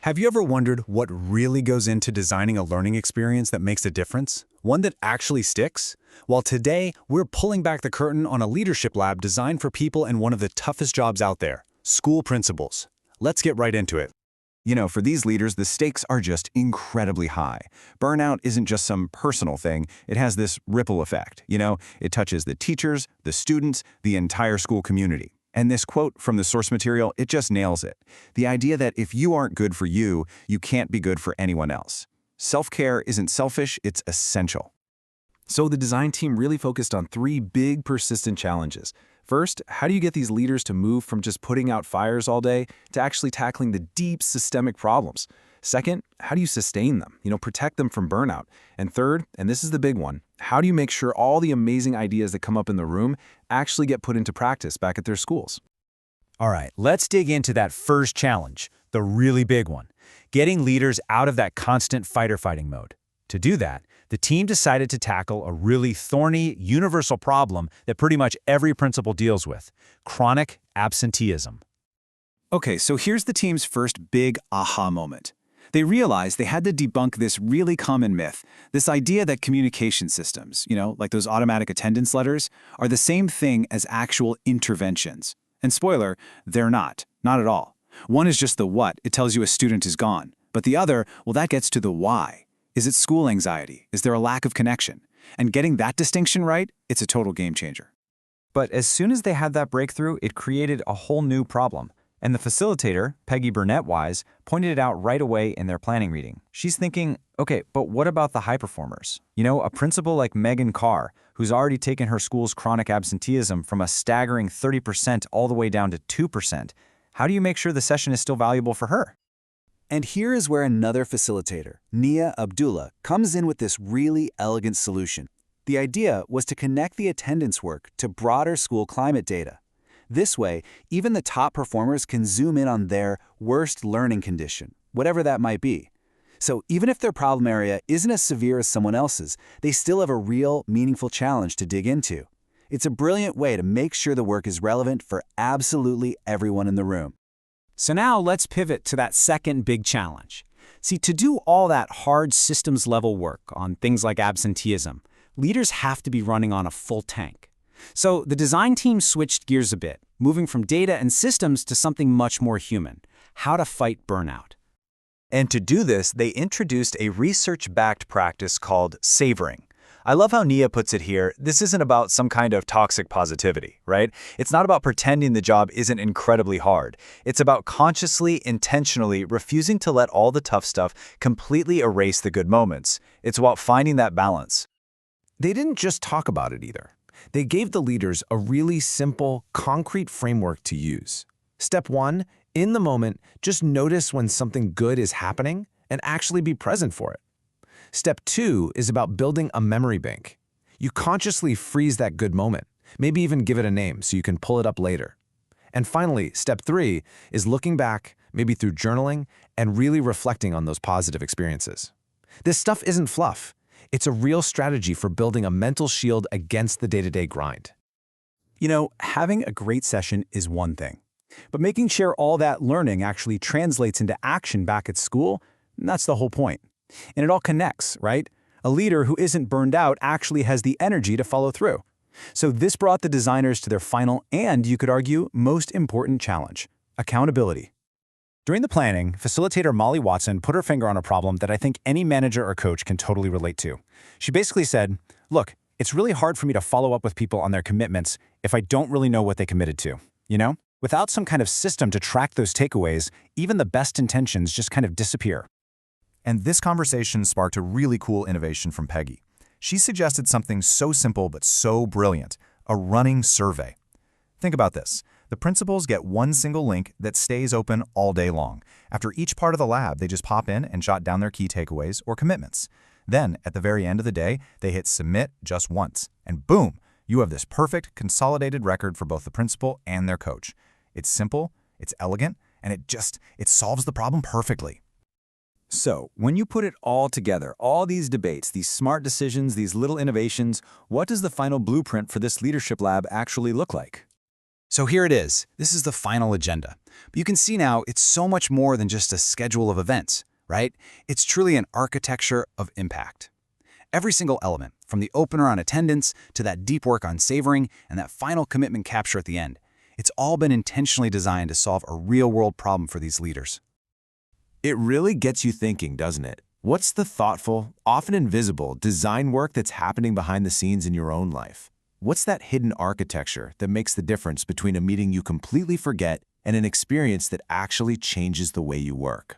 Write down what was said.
Have you ever wondered what really goes into designing a learning experience that makes a difference? One that actually sticks? Well, today, we're pulling back the curtain on a leadership lab designed for people in one of the toughest jobs out there, school principals. Let's get right into it. For these leaders, the stakes are just incredibly high. Burnout isn't just some personal thing, it has this ripple effect. It touches the teachers, the students, the entire school community. And this quote from the source material, it just nails it. The idea that if you aren't good for you, you can't be good for anyone else. Self-care isn't selfish, it's essential. So the design team really focused on three big persistent challenges. First, how do you get these leaders to move from just putting out fires all day to actually tackling the deep systemic problems? Second, how do you sustain them, protect them from burnout? And third, and this is the big one, how do you make sure all the amazing ideas that come up in the room actually get put into practice back at their schools? All right, let's dig into that first challenge, the really big one, getting leaders out of that constant fighting mode. To do that, the team decided to tackle a really thorny, universal problem that pretty much every principal deals with: chronic absenteeism. Okay, so here's the team's first big aha moment. They realized they had to debunk this really common myth, this idea that communication systems, like those automatic attendance letters, are the same thing as actual interventions. And spoiler, they're not at all. One is just the what, it tells you a student is gone. But the other, well, that gets to the why. Is it school anxiety? Is there a lack of connection? And getting that distinction right, it's a total game changer. But as soon as they had that breakthrough, it created a whole new problem. And the facilitator, Peggy Burnett-Wise, pointed it out right away in their planning meeting. She's thinking, okay, but what about the high performers? A principal like Megan Carr, who's already taken her school's chronic absenteeism from a staggering 30% all the way down to 2%. How do you make sure the session is still valuable for her? And here is where another facilitator, Nia Abdullah, comes in with this really elegant solution. The idea was to connect the attendance work to broader school climate data. This way, even the top performers can zoom in on their worst learning condition, whatever that might be. So even if their problem area isn't as severe as someone else's, they still have a real, meaningful challenge to dig into. It's a brilliant way to make sure the work is relevant for absolutely everyone in the room. So now let's pivot to that second big challenge. See, to do all that hard systems-level work on things like absenteeism, leaders have to be running on a full tank. So the design team switched gears a bit, moving from data and systems to something much more human: how to fight burnout. And to do this, they introduced a research-backed practice called savoring. I love how Nia puts it here. This isn't about some kind of toxic positivity, right? It's not about pretending the job isn't incredibly hard. It's about consciously, intentionally refusing to let all the tough stuff completely erase the good moments. It's about finding that balance. They didn't just talk about it either. They gave the leaders a really simple, concrete framework to use. Step 1, in the moment, just notice when something good is happening and actually be present for it. Step 2 is about building a memory bank. You consciously freeze that good moment, maybe even give it a name so you can pull it up later. And finally, step 3 is looking back, maybe through journaling, and really reflecting on those positive experiences. This stuff isn't fluff. It's a real strategy for building a mental shield against the day-to-day grind. Having a great session is one thing, but making sure all that learning actually translates into action back at school, that's the whole point. And it all connects, right? A leader who isn't burned out actually has the energy to follow through. So this brought the designers to their final and, you could argue, most important challenge: accountability. During the planning, facilitator Molly Watson put her finger on a problem that I think any manager or coach can totally relate to. She basically said, look, it's really hard for me to follow up with people on their commitments if I don't really know what they committed to, Without some kind of system to track those takeaways, even the best intentions just kind of disappear. And this conversation sparked a really cool innovation from Peggy. She suggested something so simple but so brilliant: a running survey. Think about this. The principals get one single link that stays open all day long. After each part of the lab, they just pop in and jot down their key takeaways or commitments. Then, at the very end of the day, they hit submit just once. And boom, you have this perfect, consolidated record for both the principal and their coach. It's simple, it's elegant, and it solves the problem perfectly. So, when you put it all together, all these debates, these smart decisions, these little innovations, what does the final blueprint for this leadership lab actually look like? So here it is. This is the final agenda. But you can see now it's so much more than just a schedule of events, right? It's truly an architecture of impact. Every single element, from the opener on attendance to that deep work on savoring and that final commitment capture at the end, it's all been intentionally designed to solve a real-world problem for these leaders. It really gets you thinking, doesn't it? What's the thoughtful, often invisible, design work that's happening behind the scenes in your own life? What's that hidden architecture that makes the difference between a meeting you completely forget and an experience that actually changes the way you work?